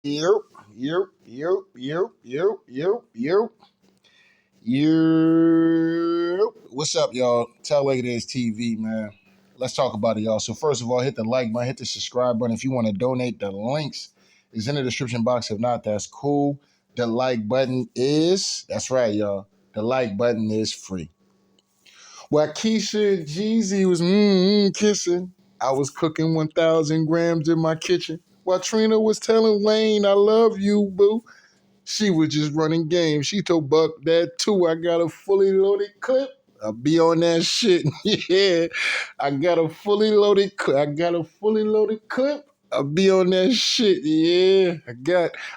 Yep, yep, yep, yep, yep, yep, yep, yep. What's up, y'all? Tell like it is TV, man. Let's talk about it, y'all. So first of all, hit the like button, hit the subscribe button. If you want to donate, the links is in the description box. If not, that's cool. The like button is, that's right, y'all. The like button is free. While Keisha and Jeezy was kissing, I was cooking 1,000 grams in my kitchen. While Trina was telling Wayne, I love you, boo. She was just running game. She told Buck that too. I got a fully loaded clip. I'll be on that shit. Yeah. I got a fully loaded clip. I'll be on that shit. Yeah.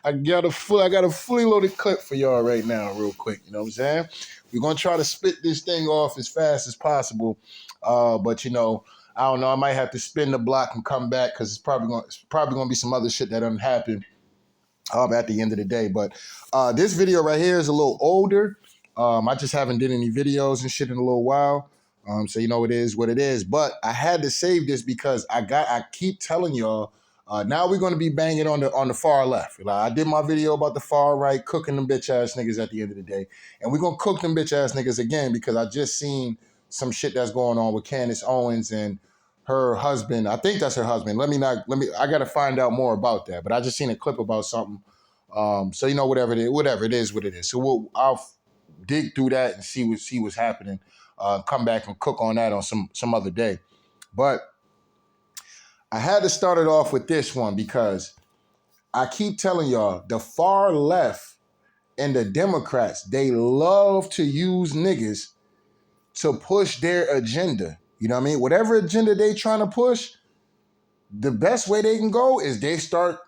I got a fully loaded clip for y'all right now, real quick. You know what I'm saying? We're gonna try to spit this thing off as fast as possible. But I don't know. I might have to spin the block and come back because it's probably gonna be some other shit that doesn't happen at the end of the day. But this video right here is a little older. I just haven't did any videos and shit in a little while. So it is what it is. But I had to save this because I keep telling y'all, now we're gonna be banging on the far left. Like, I did my video about the far right, cooking them bitch ass niggas at the end of the day. And we're gonna cook them bitch ass niggas again because I just seen some shit that's going on with Candace Owens and her husband. I think that's her husband. I gotta find out more about that. But I just seen a clip about something. So whatever it is, what it is. So I'll dig through that and see what's happening. Come back and cook on that on some other day. But I had to start it off with this one because I keep telling y'all the far left and the Democrats, they love to use niggas to push their agenda. You know what I mean? Whatever agenda they trying to push, the best way they can go is they start.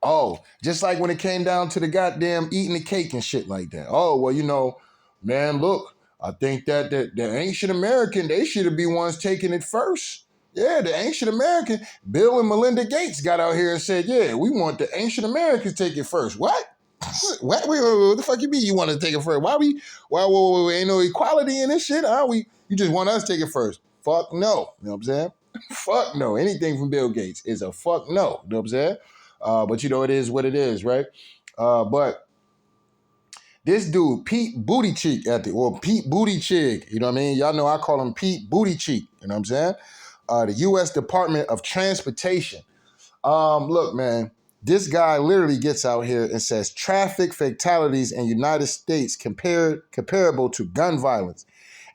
Oh, just like when it came down to the goddamn eating the cake and shit like that. Oh, well, man, look, I think that the ancient American, they should have been ones taking it first. Yeah, the ancient American, Bill and Melinda Gates got out here and said, yeah, we want the ancient Americans to take it first. What? What the fuck you mean you want to take it first? Why ain't no equality in this shit? You just want us to take it first. Fuck no. You know what I'm saying? Fuck no. Anything from Bill Gates is a fuck no. You know what I'm saying? But it is what it is, right? But this dude, Pete Buttigieg Pete Buttigieg, you know what I mean? Y'all know I call him Pete Buttigieg, you know what I'm saying? The U.S. Department of Transportation. Look, man, this guy literally gets out here and says traffic fatalities in United States comparable to gun violence.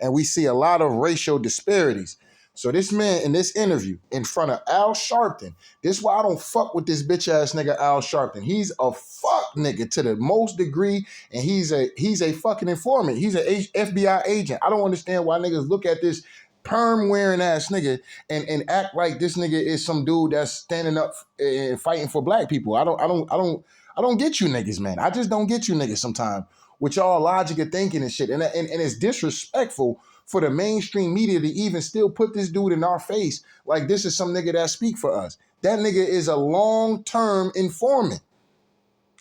And we see a lot of racial disparities. So this man in this interview in front of Al Sharpton, this is why I don't fuck with this bitch ass nigga Al Sharpton. He's a fuck nigga to the most degree, and he's a fucking informant. He's an FBI agent. I don't understand why niggas look at this perm wearing ass nigga and act like this nigga is some dude that's standing up and fighting for black people. I don't get you niggas, man. I just don't get you niggas sometimes with y'all logic of thinking and shit. And it's disrespectful for the mainstream media to even still put this dude in our face like this is some nigga that speak for us. That nigga is a long-term informant.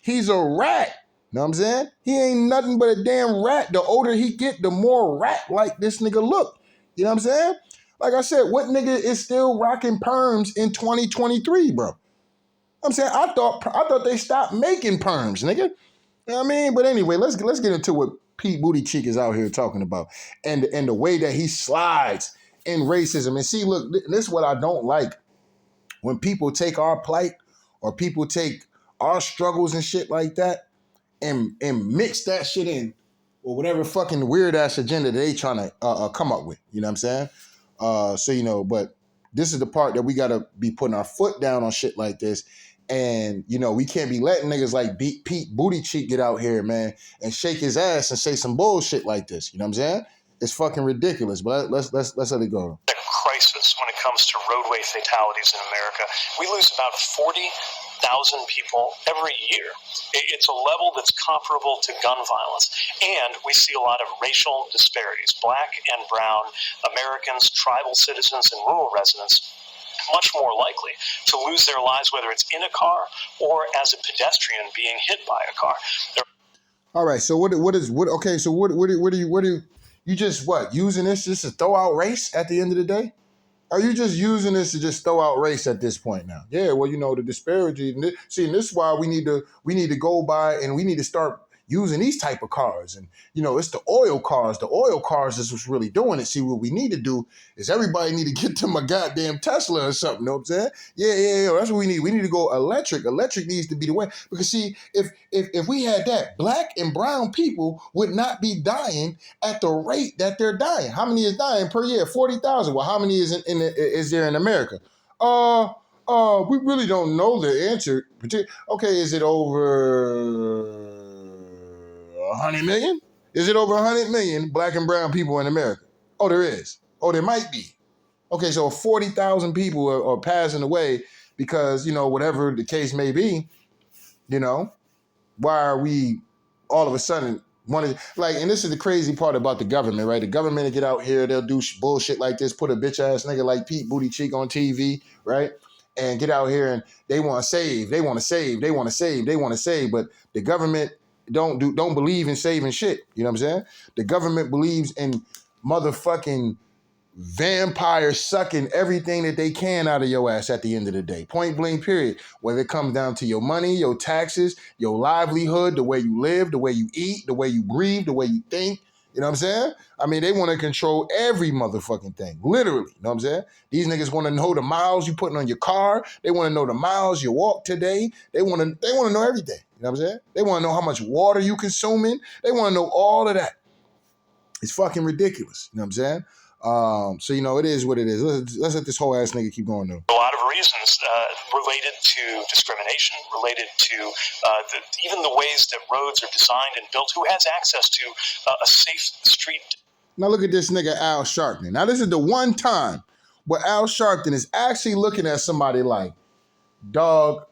He's a rat. Know what I'm saying? He ain't nothing but a damn rat. The older he get, the more rat-like this nigga look. You know what I'm saying? Like I said, what nigga is still rocking perms in 2023, bro? I'm saying I thought they stopped making perms, nigga. You know what I mean? But anyway, let's get into what Pete Buttigieg is out here talking about and the way that he slides in racism. And see, look, this is what I don't like. When people take our plight or people take our struggles and shit like that and mix that shit in or whatever fucking weird ass agenda that they trying to come up with. You know what I'm saying? But this is the part that we gotta be putting our foot down on shit like this. And, we can't be letting niggas like Pete Buttigieg get out here, man, and shake his ass and say some bullshit like this. You know what I'm saying? It's fucking ridiculous. But let's let it go. Crisis when it comes to roadway fatalities in America. We lose about 40,000 people every year. It's a level that's comparable to gun violence. And we see a lot of racial disparities. Black and brown Americans, tribal citizens, and rural residents much more likely to lose their lives, whether it's in a car or as a pedestrian being hit by a car. All right. So okay. So what do you using this just to throw out race at the end of the day? Are you just using this to just throw out race at this point now? Yeah, well, the disparity. And this is why we need to go by and we need to start using these type of cars. And it's the oil cars. The oil cars is what's really doing it. See, what we need to do is everybody need to get them a goddamn Tesla or something. You know what I'm saying? Yeah. That's what we need. We need to go electric. Electric needs to be the way. Because see, if we had that, black and brown people would not be dying at the rate that they're dying. How many is dying per year? 40,000. Well, how many is there in America? We really don't know the answer. Okay, is it over 100 million? Is it over 100 million black and brown people in America? Oh, there is. Oh, there might be. Okay, so 40,000 people are passing away because, whatever the case may be, why are we all of a sudden wanting, and this is the crazy part about the government, right? The government will get out here, they'll do bullshit like this, put a bitch ass nigga like Pete Buttigeg on TV, right? And get out here and they want to save, but the government don't believe in saving shit. You know what I'm saying? The government believes in motherfucking vampires sucking everything that they can out of your ass at the end of the day. Point blank, period. Whether it comes down to your money, your taxes, your livelihood, the way you live, the way you eat, the way you breathe, the way you think. You know what I'm saying? I mean, they want to control every motherfucking thing. Literally. You know what I'm saying? These niggas want to know the miles you putting on your car. They want to know the miles you walk today. They want to know everything. You know what I'm saying? They want to know how much water you consuming. They want to know all of that. It's fucking ridiculous. You know what I'm saying? So, it is what it is. Let's let this whole ass nigga keep going, though. A lot of reasons related to discrimination, related to even the ways that roads are designed and built. Who has access to a safe street? Now look at this nigga Al Sharpton. Now this is the one time where Al Sharpton is actually looking at somebody like, dog,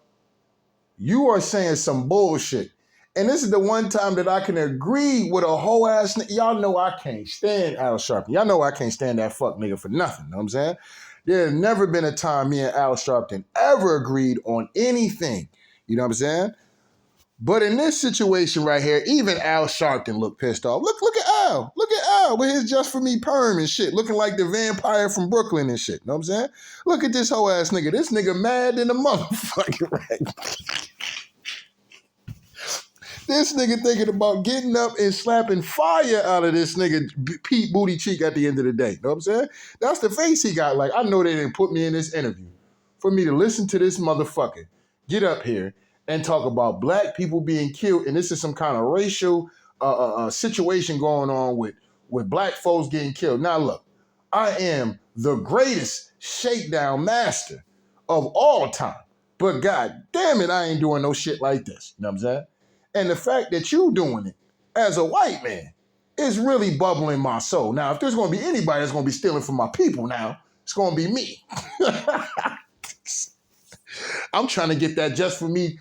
you are saying some bullshit. And this is the one time that I can agree with a whole ass nigga. Y'all know I can't stand Al Sharpton. Y'all know I can't stand that fuck nigga for nothing. You know what I'm saying? There's never been a time me and Al Sharpton ever agreed on anything. You know what I'm saying? But in this situation right here, even Al Sharpton looked pissed off. Look at Al. Look at Al with his Just For Me perm and shit, looking like the vampire from Brooklyn and shit. You know what I'm saying? Look at this whole ass nigga. This nigga mad than a motherfucker, right? This nigga thinking about getting up and slapping fire out of this nigga Pete Buttigeg at the end of the day. You know what I'm saying? That's the face he got. Like, I know they didn't put me in this interview for me to listen to this motherfucker get up here and talk about black people being killed, and this is some kind of racial situation going on with black folks getting killed. Now look, I am the greatest shakedown master of all time, but god damn it, I ain't doing no shit like this. You know what I'm saying? And the fact that you doing it as a white man is really bubbling my soul. Now, if there's going to be anybody that's going to be stealing from my people now, it's going to be me. I'm trying to get that just for me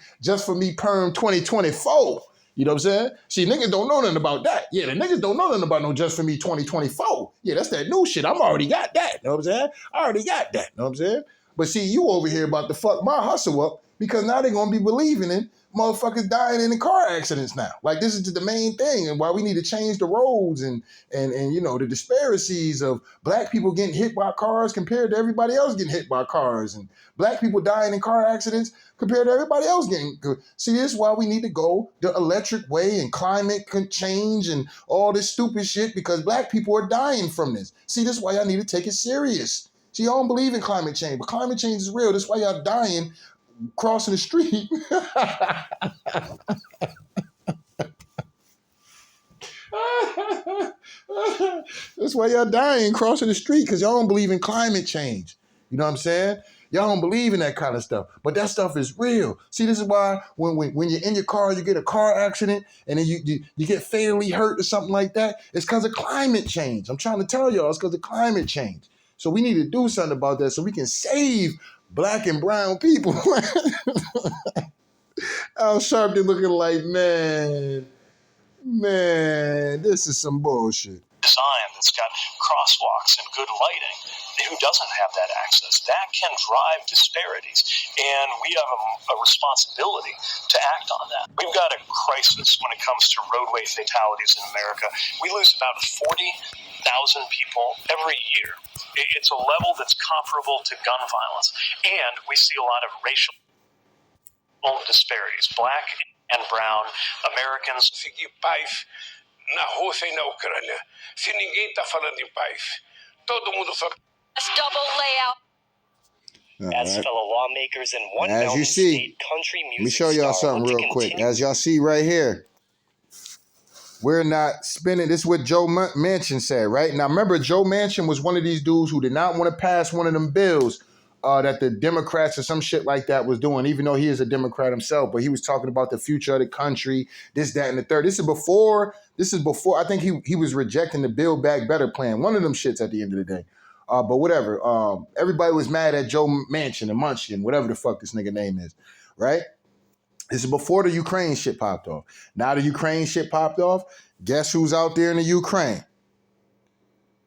perm 2024. You know what I'm saying? See, niggas don't know nothing about that. Yeah, the niggas don't know nothing about no Just For Me 2024. Yeah, that's that new shit. I'm already got that. You know what I'm saying? I already got that. You know what I'm saying? But see, you over here about to fuck my hustle up because now they're going to be believing in motherfuckers dying in car accidents now. Like, this is the main thing and why we need to change the roads and the disparities of black people getting hit by cars compared to everybody else getting hit by cars, and black people dying in car accidents compared to everybody else getting good. See, this is why we need to go the electric way and climate change and all this stupid shit, because black people are dying from this. See, this is why y'all need to take it serious. See, y'all don't believe in climate change, but climate change is real. That's why y'all dying crossing the street. That's why y'all dying crossing the street, because y'all don't believe in climate change. You know what I'm saying? Y'all don't believe in that kind of stuff, but that stuff is real. See, this is why when you're in your car, you get a car accident, and then you get fatally hurt or something like that. It's because of climate change. I'm trying to tell y'all, it's because of climate change. So we need to do something about that so we can save black and brown people. Al Sharpton looking like, man, this is some bullshit. Design that's got crosswalks and good lighting. Who doesn't have that access? That can drive disparities, and we have a responsibility to act on that. We've got a crisis when it comes to roadway fatalities in America. We lose about 40,000 people every year. It's a level that's comparable to gun violence. And we see a lot of racial disparities. Black and brown Americans. Seguir paz na Rússia e na Ucrânia. Se ninguém está falando em paz, todo mundo só... Double layout. As fellow lawmakers in one as you see, country music let me show y'all something real quick. As y'all see right here, we're not spending. This is what Joe Manchin said, right? Now, remember, Joe Manchin was one of these dudes who did not want to pass one of them bills that the Democrats or some shit like that was doing, even though he is a Democrat himself. But he was talking about the future of the country, this, that, and the third. This is before. I think he was rejecting the Build Back Better plan. One of them shits at the end of the day. But whatever. Everybody was mad at Joe Manchin and Munchin, whatever the fuck this nigga name is, right? This is before the Ukraine shit popped off. Now the Ukraine shit popped off. Guess who's out there in the Ukraine?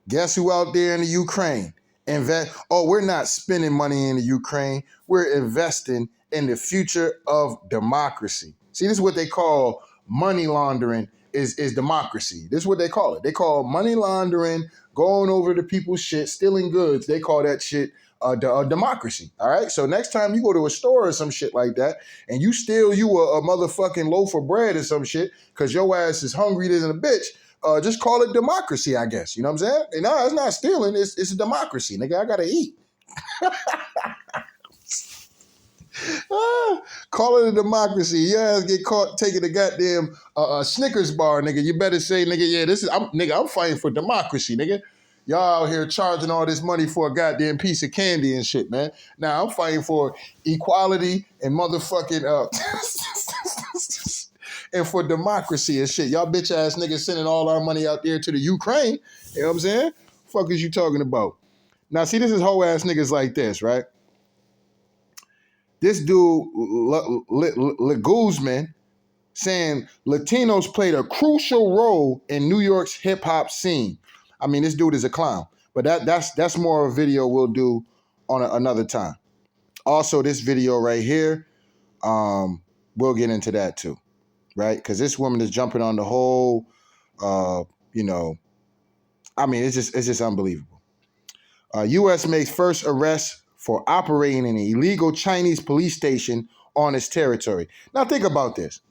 Guess who out there in the Ukraine? We're not spending money in the Ukraine. We're investing in the future of democracy. See, this is what they call money laundering is democracy. This is what they call it. They call money laundering, going over to people's shit, stealing goods. They call that shit democracy. All right. So next time you go to a store or some shit like that and you steal you a motherfucking loaf of bread or some shit because your ass is hungry than a bitch, just call it democracy, I guess. You know what I'm saying? And no, it's not stealing. It's a democracy. Nigga, I got to eat. Call it a democracy. Your ass get caught taking a goddamn Snickers bar, nigga. You better say, nigga, yeah, I'm fighting for democracy, nigga. Y'all out here charging all this money for a goddamn piece of candy and shit, man. Now I'm fighting for equality and motherfucking and for democracy and shit. Y'all bitch ass niggas sending all our money out there to the Ukraine. You know what I'm saying? Fuck is you talking about? Now see, this is hoe ass niggas like this, right? This dude, Guzman, saying Latinos played a crucial role in New York's hip hop scene. I mean, this dude is a clown, but that's more of a video we'll do on another time. Also, this video right here, we'll get into that too, right? Because this woman is jumping on the whole, I mean, it's just unbelievable. U.S. makes first arrest for operating an illegal Chinese police station on its territory. Now think about this.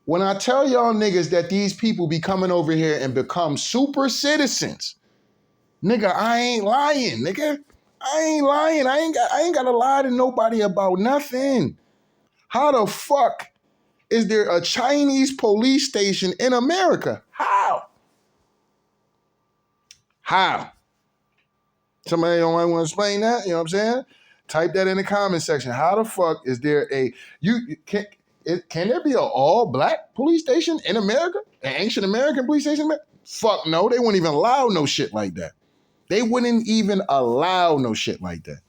When I tell y'all niggas that these people be coming over here and become super citizens, nigga, I ain't lying, nigga. I ain't lying. I ain't gotta lie to nobody about nothing. How the fuck is there a Chinese police station in America? How? Somebody don't want to explain that? You know what I'm saying? Type that in the comment section. How the fuck is there can there be an all-black police station in America? An ancient American police station? Fuck no. They wouldn't even allow no shit like that. They wouldn't even allow no shit like that.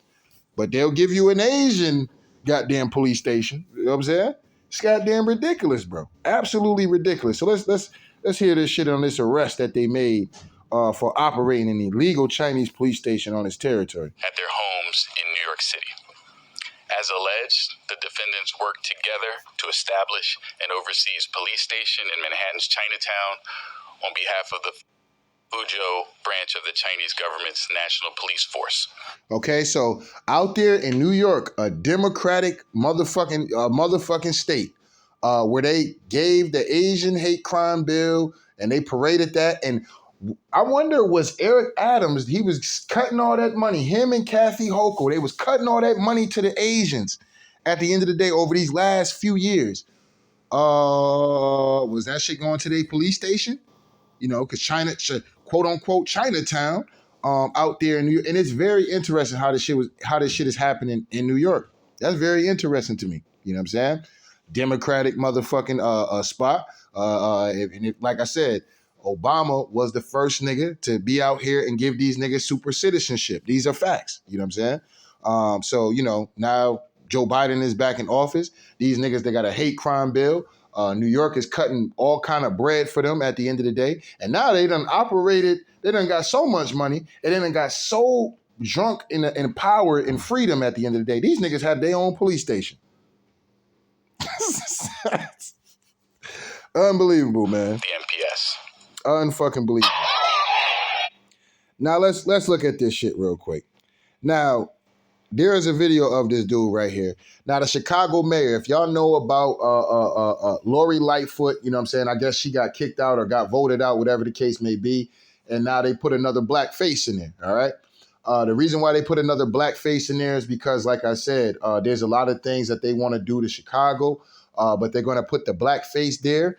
But they'll give you an Asian goddamn police station. You know what I'm saying? It's goddamn ridiculous, bro. Absolutely ridiculous. So let's hear this shit on this arrest that they made for operating an illegal Chinese police station on its territory. At their homes in New York City. As alleged, the defendants worked together to establish an overseas police station in Manhattan's Chinatown on behalf of the Fuzhou branch of the Chinese government's National Police Force. Okay, so out there in New York, a democratic motherfucking state, where they gave the Asian hate crime bill and they paraded that. And I wonder, was Eric Adams, he was cutting all that money, him and Kathy Hochul, they was cutting all that money to the Asians at the end of the day over these last few years. Was that shit going to their police station? You know, because China, quote unquote, Chinatown, out there in New York. And it's very interesting how this shit is happening in New York. That's very interesting to me. You know what I'm saying? Democratic motherfucking spot. Like I said, Obama was the first nigga to be out here and give these niggas super citizenship. These are facts. You know what I'm saying? So, you know, now Joe Biden is back in office. These niggas, they got a hate crime bill. New York is cutting all kind of bread for them at the end of the day. And now they done got so much money, and they done got so drunk in power and freedom at the end of the day. These niggas have their own police station. Unbelievable, man. The MPS. Unfucking believable. Now let's look at this shit real quick. Now, there is a video of this dude right here. Now, the Chicago mayor, if y'all know about Lori Lightfoot, you know what I'm saying? I guess she got kicked out or got voted out, whatever the case may be. And now they put another black face in there, all right? The reason why they put another black face in there is because, like I said, there's a lot of things that they want to do to Chicago, but they're going to put the black face there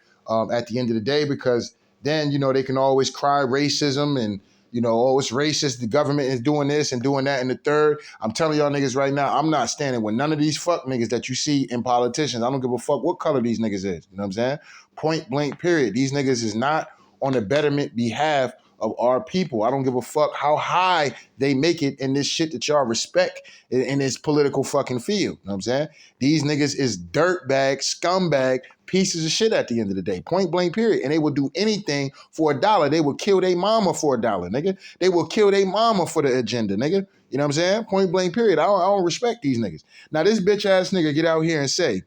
at the end of the day because then, you know, they can always cry racism and, you know, oh, it's racist. The government is doing this and doing that and the third. I'm telling y'all niggas right now, I'm not standing with none of these fuck niggas that you see in politicians. I don't give a fuck what color these niggas is. You know what I'm saying? Point blank, period. These niggas is not on the betterment behalf of our people. I don't give a fuck how high they make it in this shit that y'all respect in this political fucking field. You know what I'm saying? These niggas is dirtbag, scumbag, pieces of shit at the end of the day. Point blank, period. And they will do anything for $1. They will kill their mama for $1, nigga. They will kill their mama for the agenda, nigga. You know what I'm saying? Point blank, period. I don't respect these niggas. Now, this bitch ass nigga get out here and say,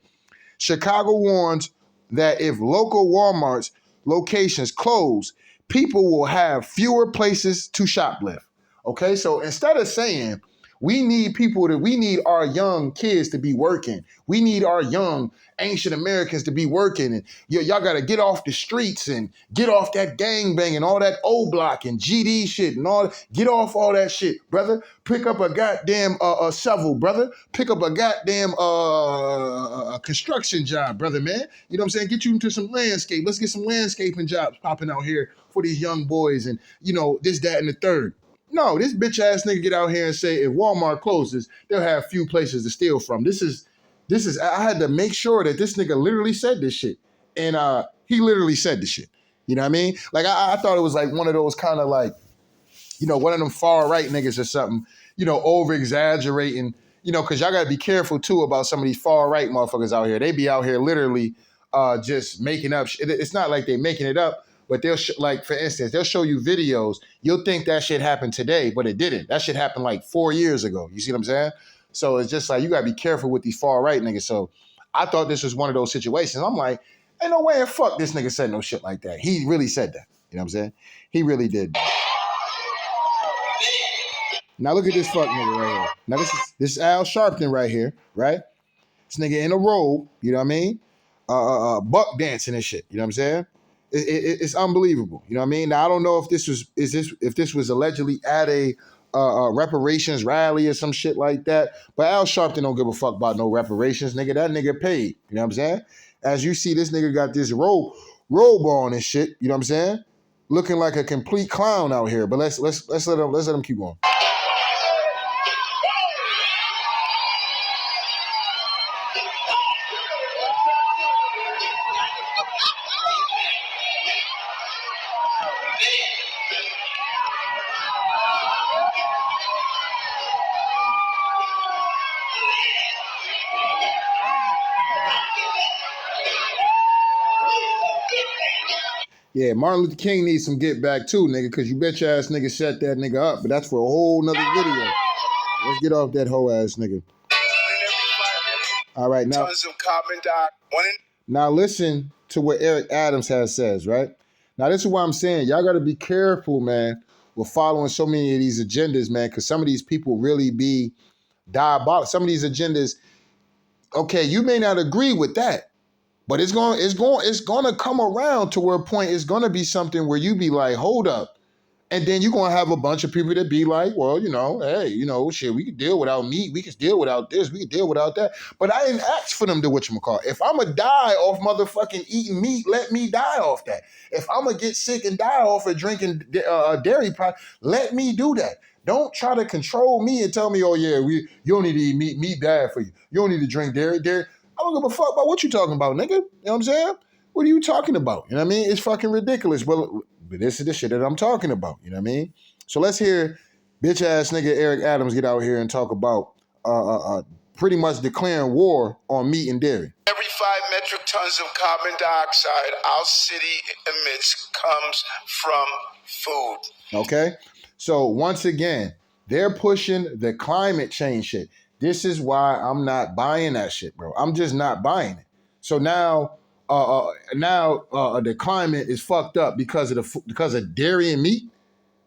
Chicago warns that if local Walmart's locations close, people will have fewer places to shoplift. Okay, so instead of saying we need our young kids to be working, we need our young ancient Americans to be working, and y'all got to get off the streets and get off that gangbang and all that O block and GD shit and all. Get off all that shit, brother. Pick up a goddamn shovel, brother. Pick up a goddamn construction job, brother, man. You know what I'm saying? Get you into some landscape. Let's get some landscaping jobs popping out here for these young boys and, you know, this, that, and the third. No, this bitch ass nigga get out here and say if Walmart closes, they'll have few places to steal from. This is. I had to make sure that this nigga literally said this shit, and he literally said this shit. You know what I mean? Like I thought it was like one of those kind of like, you know, one of them far right niggas or something. You know, over exaggerating. You know, because y'all gotta be careful too about some of these far right motherfuckers out here. They be out here literally just making up shit. It's not like they making it up. But they'll like, for instance, they'll show you videos. You'll think that shit happened today, but it didn't. That shit happened like 4 years ago. You see what I'm saying? So it's just like, you gotta be careful with these far right niggas. So I thought this was one of those situations. I'm like, ain't no way in fuck this nigga said no shit like that. He really said that. You know what I'm saying? He really did that. Now look at this fuck nigga right here. Now this is Al Sharpton right here, right? This nigga in a robe, you know what I mean? Buck dancing and shit. You know what I'm saying? It's unbelievable. You know what I mean? Now I don't know if this was allegedly at a reparations rally or some shit like that. But Al Sharpton don't give a fuck about no reparations, nigga. That nigga paid. You know what I'm saying? As you see, this nigga got this robe on and shit. You know what I'm saying? Looking like a complete clown out here. But let's let him keep going. Yeah, Martin Luther King needs some get back too, nigga, because you bitch ass nigga set that nigga up, but that's for a whole nother video. Let's get off that hoe ass nigga. All right, now. Now listen to what Eric Adams says, right? Now this is what I'm saying. Y'all got to be careful, man, with following so many of these agendas, man, because some of these people really be diabolical. Some of these agendas, okay, you may not agree with that. But it's gonna come around to where a point it's gonna be something where you be like, hold up. And then you're gonna have a bunch of people that be like, well, you know, hey, you know, shit, we can deal without meat, we can deal without this, we can deal without that. But I didn't ask for them to whatchamacallit. If I'ma die off motherfucking eating meat, let me die off that. If I'ma get sick and die off of drinking dairy products, let me do that. Don't try to control me and tell me, oh yeah, you don't need to eat meat, meat bad for you. You don't need to drink dairy. I don't give a fuck about what you talking about, nigga. You know what I'm saying? What are you talking about? You know what I mean? It's fucking ridiculous. But this is the shit that I'm talking about. You know what I mean? So let's hear bitch ass nigga Eric Adams get out here and talk about pretty much declaring war on meat and dairy. Every 5 metric tons of carbon dioxide our city emits comes from food. Okay? So once again, they're pushing the climate change shit. This is why I'm not buying that shit, bro. I'm just not buying it. So now now the climate is fucked up because of dairy and meat.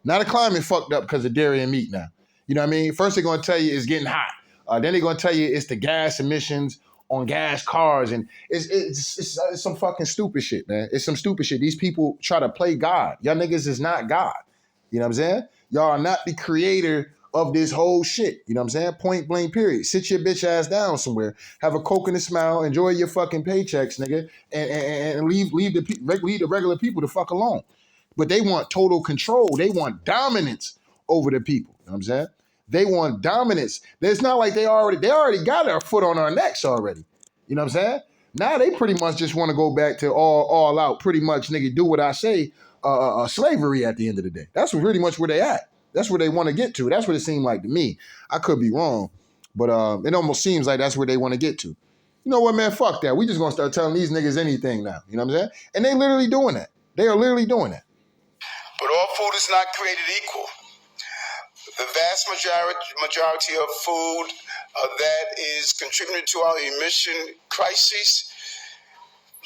Now the climate fucked up because of dairy and meat now. You know what I mean? First they're going to tell you it's getting hot. Then they're going to tell you it's the gas emissions on gas cars. And it's some fucking stupid shit, man. It's some stupid shit. These people try to play God. Y'all niggas is not God. You know what I'm saying? Y'all are not the creator of this whole shit. You know what I'm saying? Point blank period. Sit your bitch ass down somewhere. Have a coke and a smile. Enjoy your fucking paychecks, nigga. And leave the regular people the fuck alone. But they want total control. They want dominance over the people. You know what I'm saying? They want dominance. It's not like they already got their foot on our necks already. You know what I'm saying? Now they pretty much just want to go back to all out, pretty much, nigga, do what I say, slavery at the end of the day. That's pretty much where they at. That's where they want to get to. That's what it seemed like to me. I could be wrong, but it almost seems like that's where they want to get to. You know what, man? Fuck that. We just gonna start telling these niggas anything now. You know what I'm saying? And they literally doing that. They are literally doing that. But all food is not created equal. The vast majority of food that is contributing to our emission crisis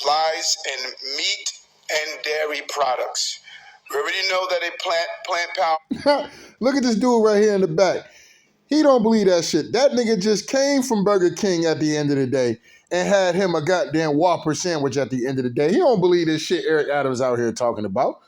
lies in meat and dairy products. We already know that a plant power. Look at this dude right here in the back. He don't believe that shit. That nigga just came from Burger King at the end of the day and had him a goddamn Whopper sandwich at the end of the day. He don't believe this shit Eric Adams out here talking about.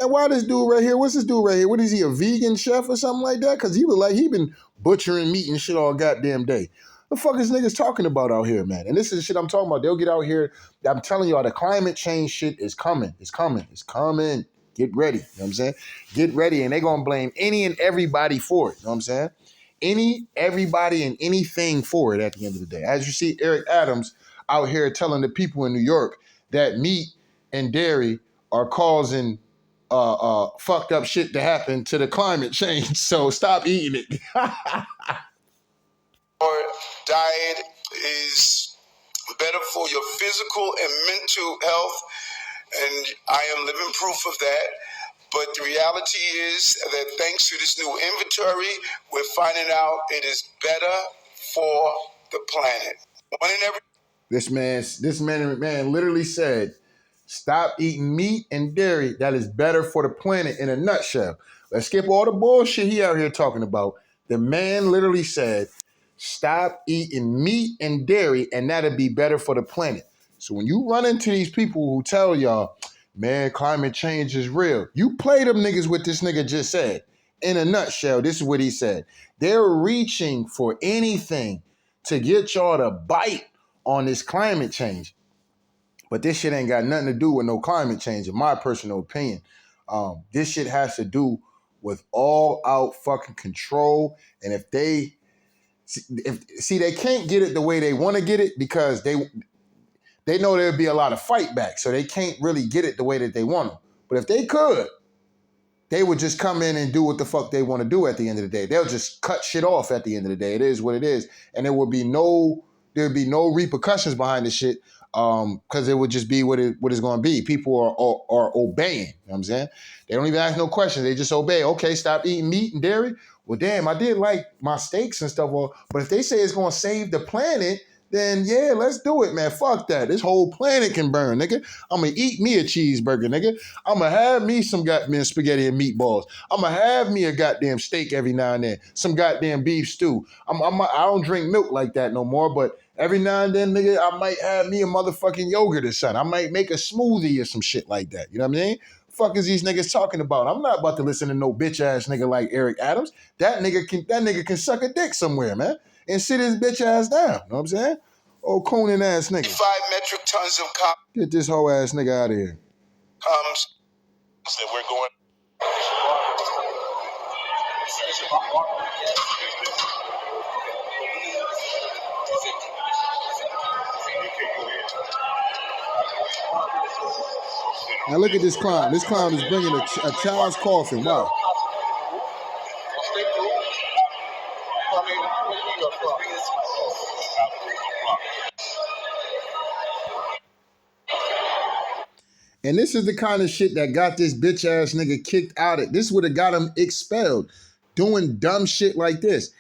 And why this dude right here? What's this dude right here? What is he, a vegan chef or something like that? Because he look like he been butchering meat and shit all goddamn day. The fuck is niggas talking about out here, man? And this is the shit I'm talking about. They'll get out here. I'm telling y'all, the climate change shit is coming. It's coming. It's coming. Get ready. You know what I'm saying? Get ready. And they going to blame any and everybody for it. You know what I'm saying? Any, everybody, and anything for it at the end of the day. As you see Eric Adams out here telling the people in New York that meat and dairy are causing fucked up shit to happen to the climate change. So stop eating it. Our diet is better for your physical and mental health, and I am living proof of that. But the reality is that thanks to this new inventory, we're finding out it is better for the planet. One in every. This man literally said, stop eating meat and dairy. That is better for the planet in a nutshell. Let's skip all the bullshit he out here talking about. The man literally said, stop eating meat and dairy, and that'll be better for the planet. So when you run into these people who tell y'all, man, climate change is real, you play them niggas what this nigga just said. In a nutshell, this is what he said. They're reaching for anything to get y'all to bite on this climate change. But this shit ain't got nothing to do with no climate change, in my personal opinion. This shit has to do with all out fucking control. And if they can't get it the way they want to get it because they know there'd be a lot of fight back. So they can't really get it the way that they want to. But if they could, they would just come in and do what the fuck they want to do at the end of the day. They'll just cut shit off at the end of the day. It is what it is. And there'd be no repercussions behind this shit. Because it would just be what it's going to be. People are obeying. You know what I'm saying? They don't even ask no questions. They just obey. Okay, stop eating meat and dairy. Well, damn, I did like my steaks and stuff. But if they say it's going to save the planet, then yeah, let's do it, man. Fuck that. This whole planet can burn, nigga. I'm going to eat me a cheeseburger, nigga. I'm going to have me some goddamn spaghetti and meatballs. I'm going to have me a goddamn steak every now and then. Some goddamn beef stew. I don't drink milk like that no more, but every now and then, nigga, I might have me a motherfucking yogurt or something. I might make a smoothie or some shit like that. You know what I mean? Fuck is these niggas talking about? I'm not about to listen to no bitch ass nigga like Eric Adams. That nigga can suck a dick somewhere, man, and sit his bitch ass down. You know what I'm saying? Old Conan ass nigga. 5 metric tons of copper. Get this whole ass nigga out of here. That we're going. Now look at this clown. This clown is bringing a child's coffin. Wow. And this is the kind of shit that got this bitch ass nigga kicked out of. This would have got him expelled. Doing dumb shit like this.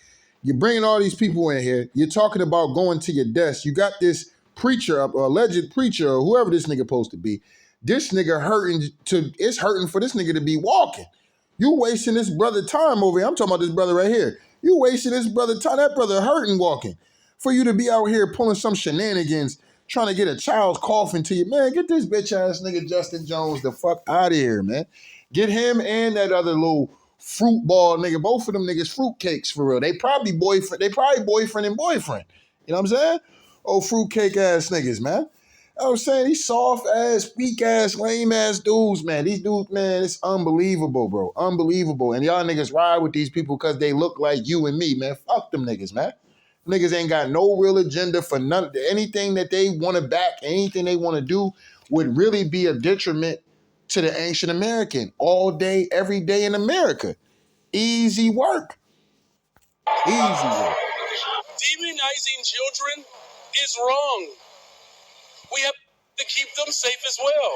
You're bringing all these people in here. You're talking about going to your desk. You got this preacher, alleged preacher, or whoever this nigga supposed to be, this nigga it's hurting for this nigga to be walking. You wasting this brother time over here. I'm talking about this brother right here. You wasting this brother time. That brother hurting walking. For you to be out here pulling some shenanigans, trying to get a child's coffin to you. Man, get this bitch ass nigga Justin Jones the fuck out of here, man. Get him and that other little fruit ball nigga. Both of them niggas fruitcakes for real. They probably boyfriend and boyfriend. You know what I'm saying? Oh, fruitcake ass niggas, man. You know what I'm saying? These soft ass, weak ass, lame ass dudes, man. These dudes, man, it's unbelievable, bro. Unbelievable. And y'all niggas ride with these people because they look like you and me, man. Fuck them niggas, man. Niggas ain't got no real agenda for anything that they want to back, anything they want to do would really be a detriment to the ancient American all day, every day in America. Easy work. Easy work. Demonizing children is wrong. We have to keep them safe as well.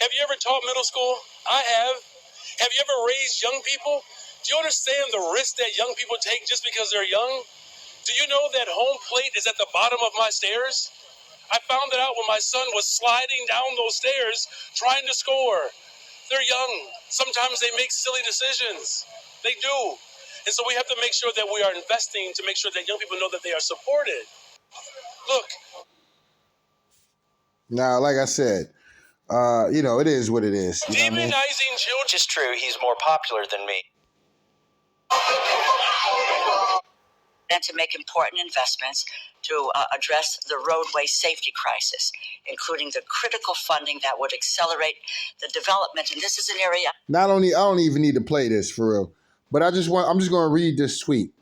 Have you ever taught middle school? I have. Have you ever raised young people? Do you understand the risk that young people take just because they're young? Do you know that home plate is at the bottom of my stairs? I found it out when my son was sliding down those stairs trying to score. They're young. Sometimes they make silly decisions. They do. And so we have to make sure that we are investing to make sure that young people know that they are supported. Look. Now, like I said, it is what it is. You know what I mean? Demonizing children. It's true, he's more popular than me. And to make important investments to address the roadway safety crisis, including the critical funding that would accelerate the development. And this is an area. I don't even need to play this for real, but I'm just going to read this tweet.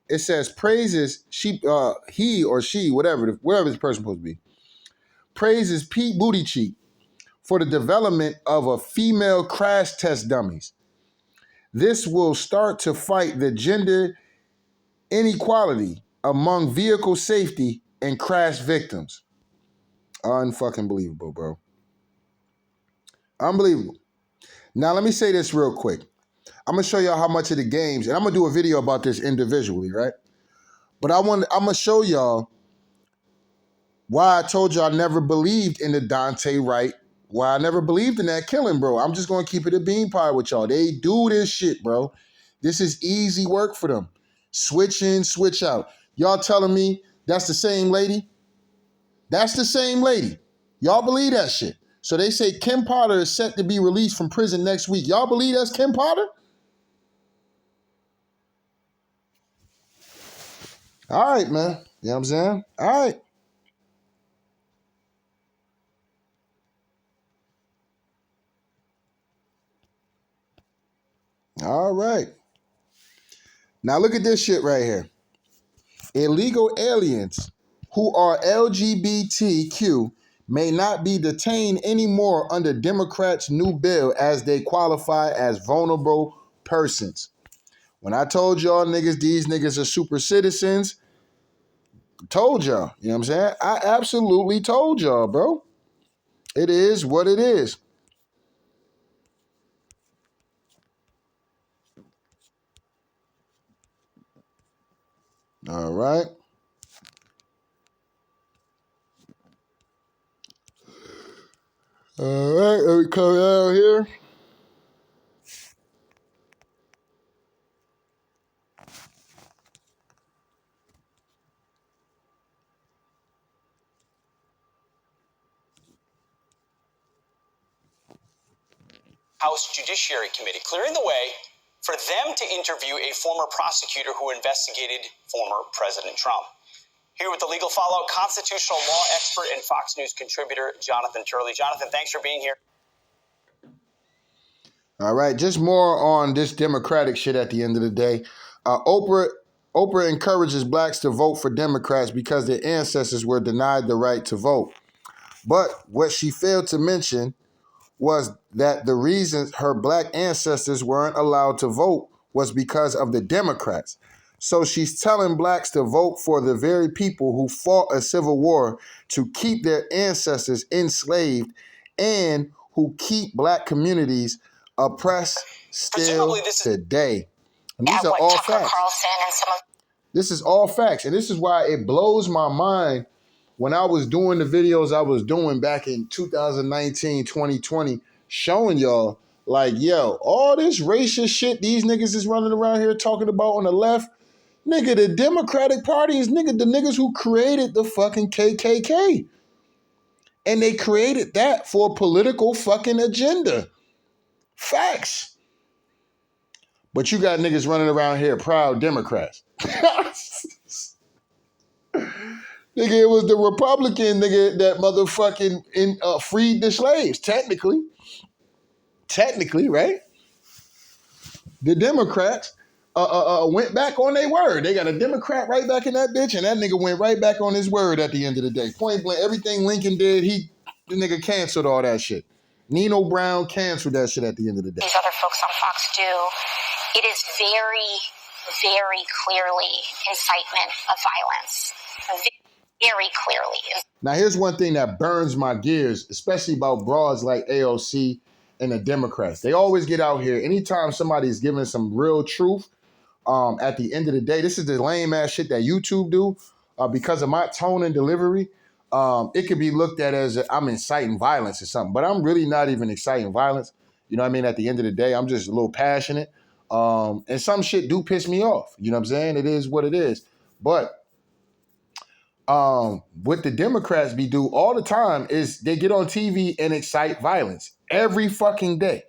It says praises he or she, whatever this person supposed to be, praises Pete Buttigeg for the development of a female crash test dummies. This will start to fight the gender inequality among vehicle safety and crash victims. Unfucking believable, bro. Unbelievable. Now, let me say this real quick. I'm going to show y'all how much of the games, and I'm going to do a video about this individually, right? But I'm going to show y'all why I told you I never believed in the Dante Wright, why I never believed in that killing, bro. I'm just going to keep it a bean pie with y'all. They do this shit, bro. This is easy work for them. Switch in, switch out. Y'all telling me that's the same lady? That's the same lady. Y'all believe that shit? So they say Kim Potter is set to be released from prison next week. Y'all believe that's Kim Potter? All right, man. You know what I'm saying? All right. All right. Now look at this shit right here. Illegal aliens who are LGBTQ may not be detained anymore under Democrats' new bill as they qualify as vulnerable persons. When I told y'all niggas, these niggas are super citizens, told y'all, you know what I'm saying? I absolutely told y'all, bro. It is what it is. All right. All right, let me come out here. House Judiciary Committee, clearing the way for them to interview a former prosecutor who investigated former President Trump. Here with the legal fallout, constitutional law expert and Fox News contributor, Jonathan Turley. Jonathan, thanks for being here. All right, just more on this Democratic shit at the end of the day. Oprah encourages blacks to vote for Democrats because their ancestors were denied the right to vote. But what she failed to mention was that the reason her black ancestors weren't allowed to vote was because of the Democrats. So she's telling blacks to vote for the very people who fought a civil war to keep their ancestors enslaved and who keep black communities oppressed still today. And these are all facts. This is all facts. And this is why it blows my mind when I was doing the videos I was doing back in 2019, 2020, showing y'all, like, yo, all this racist shit these niggas is running around here talking about on the left, nigga, the Democratic Party is the niggas who created the fucking KKK. And they created that for a political fucking agenda. Facts. But you got niggas running around here proud Democrats. Nigga, it was the Republican nigga that motherfucking freed the slaves, technically. Technically, right? The Democrats went back on their word. They got a Democrat right back in that bitch, and that nigga went right back on his word at the end of the day. Point blank, everything Lincoln did, the nigga canceled all that shit. Nino Brown canceled that shit at the end of the day. These other folks on Fox do. It is very, very clearly incitement of violence. Very clearly. Now, here's one thing that burns my gears, especially about broads like AOC and the Democrats. They always get out here. Anytime somebody's giving some real truth, at the end of the day, this is the lame ass shit that YouTube do. Because of my tone and delivery, it could be looked at as I'm inciting violence or something. But I'm really not even inciting violence. You know what I mean? At the end of the day, I'm just a little passionate. And some shit do piss me off. You know what I'm saying? It is what it is. But what the Democrats do all the time is they get on TV and excite violence every fucking day.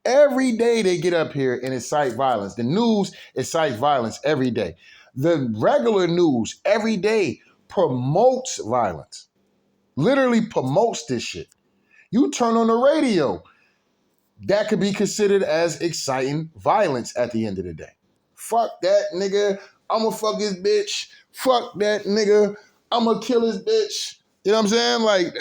Every day they get up here and incite violence. The news incites violence every day. The regular news every day promotes violence. Literally promotes this shit. You turn on the radio, that could be considered as exciting violence at the end of the day. Fuck that nigga. I'ma fuck his bitch. Fuck that nigga. I'ma kill his bitch. You know what I'm saying? Like,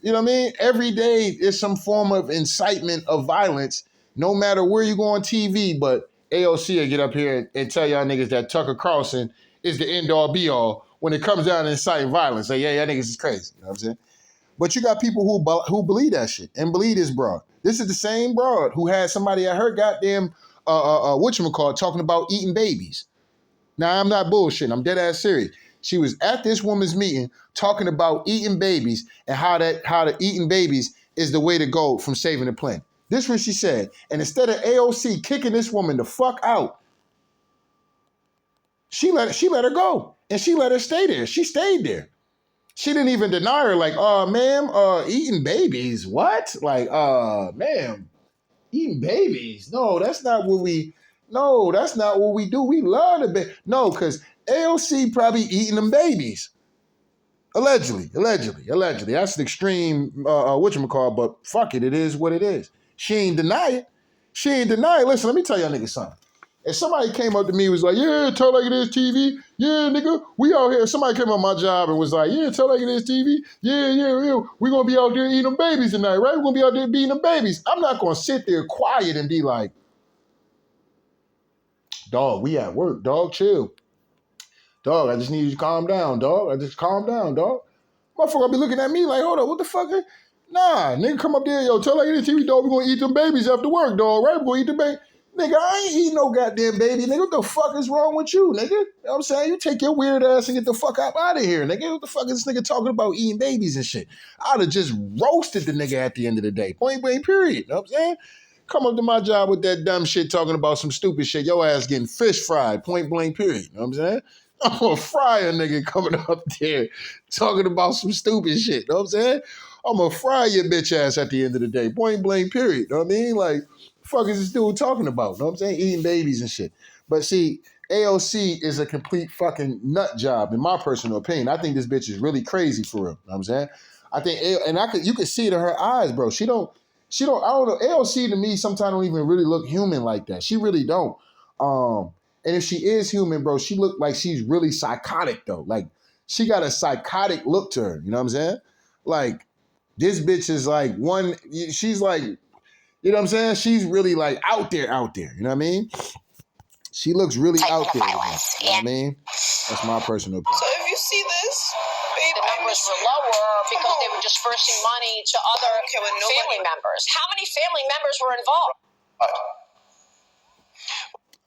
you know what I mean? Every day is some form of incitement of violence, no matter where you go on TV. But AOC will get up here and tell y'all niggas that Tucker Carlson is the end-all be-all when it comes down to inciting violence. Like, yeah, y'all niggas is crazy. You know what I'm saying? But you got people who believe that shit and believe this broad. This is the same broad who had somebody at her goddamn, whatchamacallit, talking about eating babies. Now, I'm not bullshitting. I'm dead ass serious. She was at this woman's meeting talking about eating babies and how the eating babies is the way to go from saving the planet. This is what she said. And instead of AOC kicking this woman the fuck out, she let her go. And she let her stay there. She stayed there. She didn't even deny her, like, ma'am, eating babies, what? Like, ma'am, eating babies. No, that's not what we do. We love the baby. No, because AOC probably eating them babies. Allegedly. That's an extreme, whatchamacallit, but fuck it, it is what it is. She ain't deny it. Listen, let me tell y'all niggas something. If somebody came up to me and was like, yeah, tell like it is TV. Yeah, nigga, we out here. Somebody came on my job and was like, yeah, tell like it is TV. Yeah. We gonna be out there eating them babies tonight, right? We're gonna be out there beating them babies. I'm not gonna sit there quiet and be like, dog, we at work, dog, chill. Dog, I just need you to calm down, dog. Motherfucker gonna be looking at me like, hold up, what the fuck? Nah, nigga, come up there, yo, tell like it is TV, dog. We gonna eat them babies after work, dog, right? We gonna eat the baby. Nigga, I ain't eating no goddamn baby, nigga. What the fuck is wrong with you, nigga? You know what I'm saying? You take your weird ass and get the fuck out of here, nigga. What the fuck is this nigga talking about eating babies and shit? I'd have just roasted the nigga at the end of the day. Point blank, period. You know what I'm saying? Come up to my job with that dumb shit talking about some stupid shit. Your ass getting fish fried. Point blank, period. You know what I'm saying? I'm gonna fry a nigga coming up there talking about some stupid shit. You know what I'm saying? I'm gonna fry your bitch ass at the end of the day. Point blank, period. You know what I mean? Like, fuck is this dude talking about? You know what I'm saying? Eating babies and shit. But see, AOC is a complete fucking nut job, in my personal opinion. I think this bitch is really crazy for real. You know what I'm saying? I think, you can see it in her eyes, bro. I don't know. AOC to me sometimes don't even really look human like that. She really don't. And if she is human, bro, she look like she's really psychotic though. Like, she got a psychotic look to her. You know what I'm saying? Like, this bitch is like she's like, you know what I'm saying? She's really like out there. You know what I mean? She looks really out there. You know what I mean? That's my personal opinion. So if you see this, the numbers were lower because they were dispersing money to other family members. How many family members were involved?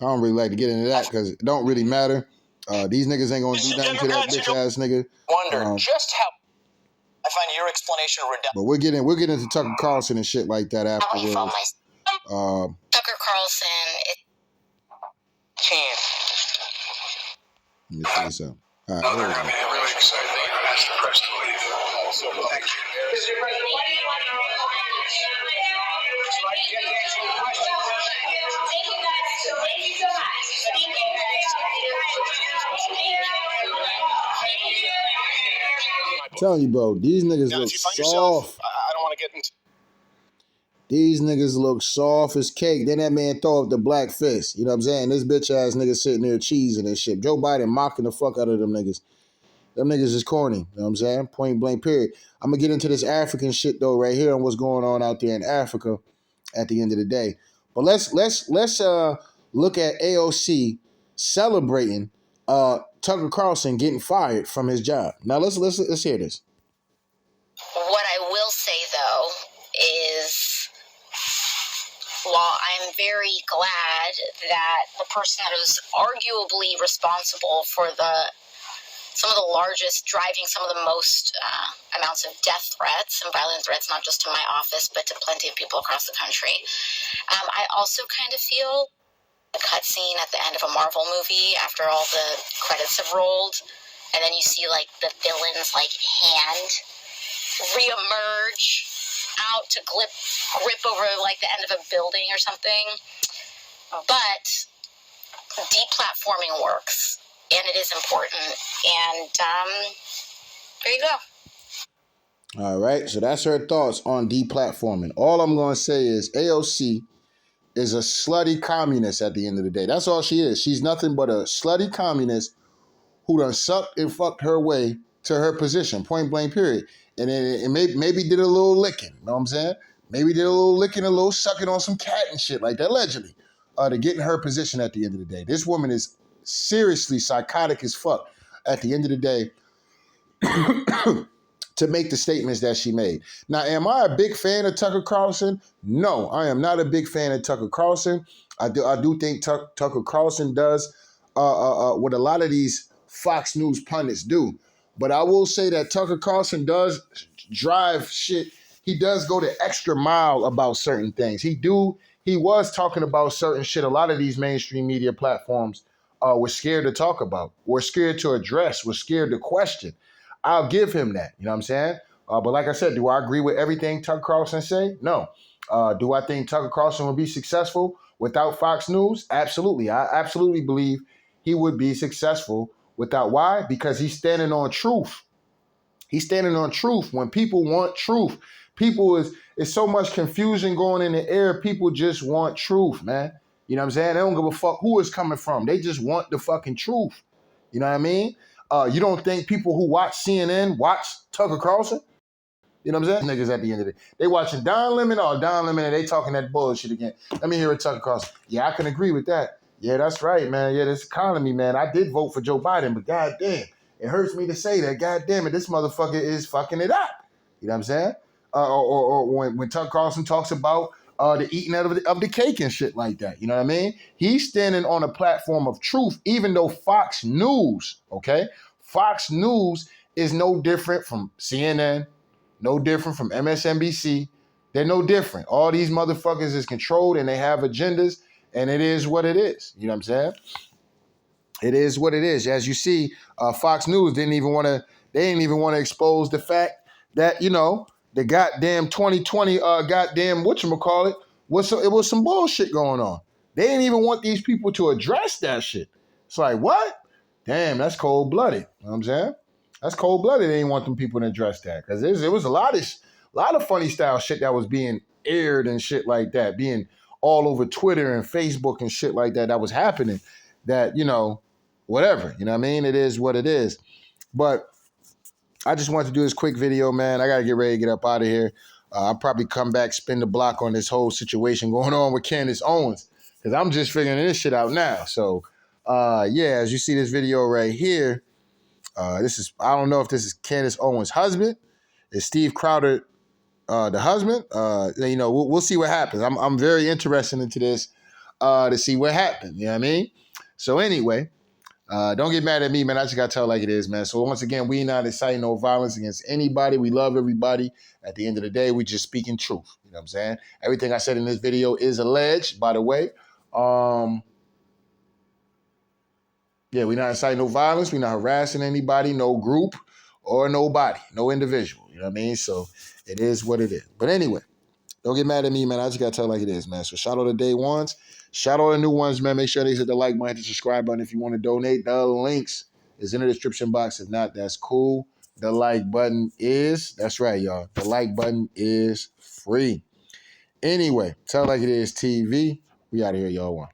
I don't really like to get into that because it don't really matter. These niggas ain't gonna do nothing to that bitch ass nigga. Wonder just how I find your explanation redundant. But we'll get into Tucker Carlson and shit like that afterwards. Tucker Carlson. Let me see something. All right, I'm really excited to ask the press to leave. So thank you. Mr. President, why do you want to Thank you so much. I'm telling you, bro, these niggas Now, look if you find soft. yourself, I don't want to get into. These niggas look soft as cake. Then that man throw up the black fist. You know what I'm saying? This bitch ass nigga sitting there cheesing and shit. Joe Biden mocking the fuck out of them niggas. Them niggas is corny. You know what I'm saying? Point blank period. I'm gonna get into this African shit though right here and what's going on out there in Africa at the end of the day. But let's look at AOC celebrating Tucker Carlson getting fired from his job. Now let's hear this. What I will say, though, is while I'm very glad that the person that was arguably responsible for some of the largest, driving some of the most amounts of death threats and violent threats, not just to my office, but to plenty of people across the country, I also kind of feel a cutscene at the end of a Marvel movie after all the credits have rolled, and then you see like the villain's like hand reemerge out to grip over like the end of a building or something. But deplatforming works, and it is important. And there you go. All right, so that's her thoughts on deplatforming. All I'm going to say is AOC is a slutty communist at the end of the day. That's all she is. She's nothing but a slutty communist who done sucked and fucked her way to her position, point blank period. And then maybe did a little licking, you know what I'm saying? Maybe did a little licking, a little sucking on some cat and shit like that, allegedly, to get in her position at the end of the day. This woman is seriously psychotic as fuck at the end of the day to make the statements that she made. Now, am I a big fan of Tucker Carlson? No, I am not a big fan of Tucker Carlson. I do think Tucker Carlson does what a lot of these Fox News pundits do. But I will say that Tucker Carlson does drive shit. He does go the extra mile about certain things. He was talking about certain shit a lot of these mainstream media platforms were scared to talk about, were scared to address, were scared to question. I'll give him that. You know what I'm saying? But like I said, do I agree with everything Tucker Carlson say? No. Do I think Tucker Carlson would be successful without Fox News? Absolutely. I absolutely believe he would be successful without. Why? Because he's standing on truth. He's standing on truth. When people want truth, it's so much confusion going in the air. People just want truth, man. You know what I'm saying? They don't give a fuck who it's coming from. They just want the fucking truth. You know what I mean? You don't think people who watch CNN watch Tucker Carlson? You know what I'm saying? Niggas at the end of the day. They watching Don Lemon and they talking that bullshit again. Let me hear it, Tucker Carlson. Yeah, I can agree with that. Yeah, that's right, man. Yeah, this economy, man. I did vote for Joe Biden, but goddamn, it hurts me to say that. Goddamn it, this motherfucker is fucking it up. You know what I'm saying? Or when Tucker Carlson talks about the eating of the cake and shit like that. You know what I mean? He's standing on a platform of truth, even though Fox News, okay? Fox News is no different from CNN, no different from MSNBC. They're no different. All these motherfuckers is controlled and they have agendas, and it is what it is. You know what I'm saying? It is what it is. As you see, Fox News didn't even want to expose the fact that, you know, the goddamn 2020 goddamn whatchamacallit, it was some bullshit going on. They didn't even want these people to address that shit. It's like, what? Damn, that's cold-blooded. You know what I'm saying? That's cold-blooded. They didn't want them people to address that. Because it was a lot of funny style shit that was being aired and shit like that, being all over Twitter and Facebook and shit like that was happening. That, you know, whatever. You know what I mean? It is what it is. But I just wanted to do this quick video, man. I got to get ready to get up out of here. I'll probably come back, spin the block on this whole situation going on with Candace Owens. Because I'm just figuring this shit out now. So, yeah, as you see this video right here, I don't know if this is Candace Owens' husband. Is Steve Crowder the husband? You know, we'll see what happens. I'm very interested into this to see what happens. You know what I mean? So anyway, Don't get mad at me, man. I just got to tell like it is, man. So once again, we not inciting no violence against anybody. We love everybody. At the end of the day, we just speaking truth. You know what I'm saying? Everything I said in this video is alleged, by the way. Yeah, we're not inciting no violence. We're not harassing anybody, no group or nobody, no individual. You know what I mean? So it is what it is. But anyway, don't get mad at me, man. I just got to tell like it is, man. So shout out to day ones. Shout out to new ones, man. Make sure they hit the like button, the subscribe button if you want to donate. The links is in the description box. If not, that's cool. The like button is, that's right, y'all. The like button is free. Anyway, tell like it is TV. We out of here, y'all. One.